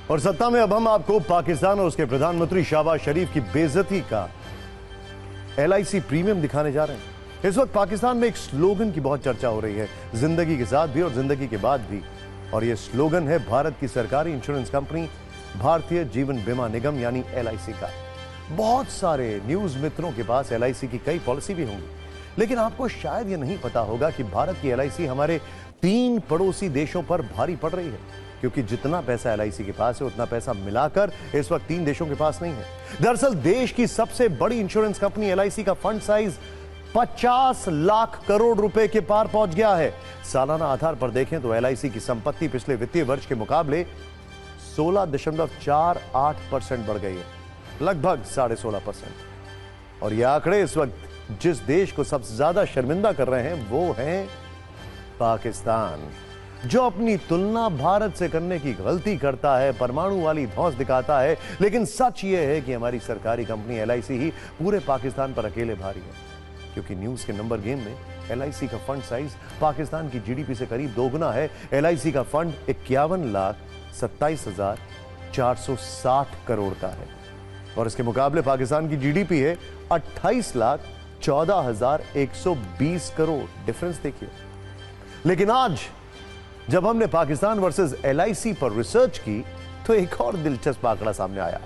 और सत्ता में अब हम आपको पाकिस्तान और उसके प्रधानमंत्री शहबाज शरीफ की बेइज्जती का LIC प्रीमियम दिखाने जा रहे हैं। इस वक्त पाकिस्तान में एक स्लोगन की बहुत चर्चा हो रही है, जिंदगी के साथ भी और जिंदगी के बाद भी। और यह स्लोगन है भारत की सरकारी इंश्योरेंस कंपनी भारतीय जीवन बीमा निगम यानी LIC का। बहुत सारे न्यूज मित्रों के पास LIC की कई पॉलिसी भी होंगी, लेकिन आपको शायद यह नहीं पता होगा कि भारत की LIC हमारे 3 पड़ोसी देशों पर भारी पड़ रही है, क्योंकि जितना पैसा LIC के पास है उतना पैसा मिलाकर इस वक्त 3 देशों के पास नहीं है। दरअसल देश की सबसे बड़ी इंश्योरेंस कंपनी LIC का फंड साइज 50 लाख करोड़ रुपए के पार पहुंच गया है। सालाना आधार पर देखें तो LIC की संपत्ति पिछले वित्तीय वर्ष के मुकाबले 16.48% बढ़ गई है, लगभग 16.5%। और यह आंकड़े इस वक्त जिस देश को सबसे ज्यादा शर्मिंदा कर रहे हैं वो है पाकिस्तान, जो अपनी तुलना भारत से करने की गलती करता है, परमाणु वाली धौंस दिखाता है। लेकिन सच यह है कि हमारी सरकारी कंपनी LIC ही पूरे पाकिस्तान पर अकेले भारी है, क्योंकि न्यूज के नंबर गेम में LIC का फंड साइज पाकिस्तान की GDP से करीब दोगुना है। LIC का फंड 51,27,460 करोड़ का है और इसके मुकाबले पाकिस्तान की GDP है 28,14,120 करोड़। डिफरेंस देखिए। लेकिन आज जब हमने पाकिस्तान वर्सेस LIC पर रिसर्च की तो एक और दिलचस्प आंकड़ा सामने आया,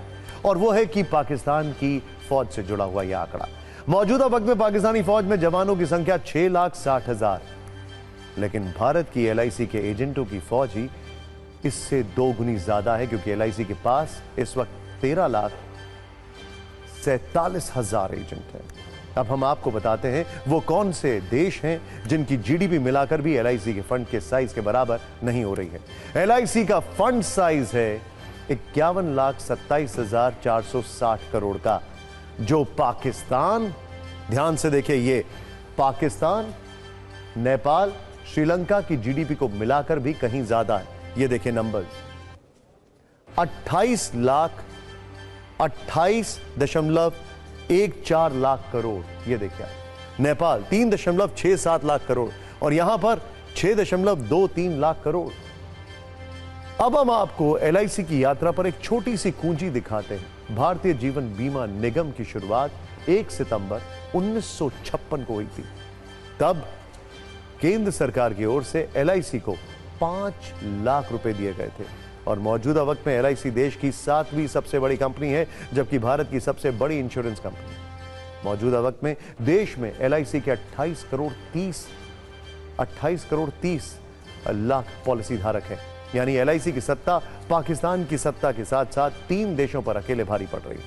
और वो है कि पाकिस्तान की फौज से जुड़ा हुआ यह आंकड़ा। मौजूदा वक्त में पाकिस्तानी फौज में जवानों की संख्या 6,60,000, लेकिन भारत की LIC के एजेंटों की फौज ही इससे 2 गुनी ज्यादा है, क्योंकि LIC के पास इस वक्त 13,47,000 एजेंट हैं। अब हम आपको बताते हैं वो कौन से देश हैं जिनकी GDP मिलाकर भी LIC के फंड के साइज के बराबर नहीं हो रही है। LIC का फंड साइज है 51,27,460 करोड़ का, जो पाकिस्तान, ध्यान से देखिए, ये पाकिस्तान, नेपाल, श्रीलंका की GDP को मिलाकर भी कहीं ज्यादा है। ये देखिए नंबर्स, 28.14 लाख करोड़, ये देखिए। नेपाल 3.67 लाख करोड़ और यहां पर 6.23 लाख करोड़। अब हम आपको LIC की यात्रा पर एक छोटी सी कुंजी दिखाते हैं। भारतीय जीवन बीमा निगम की शुरुआत 1 सितंबर 1956 को हुई थी। तब केंद्र सरकार की ओर से LIC को 5 लाख रुपए दिए गए थे और मौजूदा वक्त में LIC देश की 7वीं सबसे बड़ी कंपनी है, जबकि भारत की सबसे बड़ी इंश्योरेंस कंपनी। मौजूदा वक्त में देश में LIC के 28 करोड़ 30 लाख पॉलिसी धारक हैं। यानी LIC की सत्ता पाकिस्तान की सत्ता के साथ साथ 3 देशों पर अकेले भारी पड़ रही है।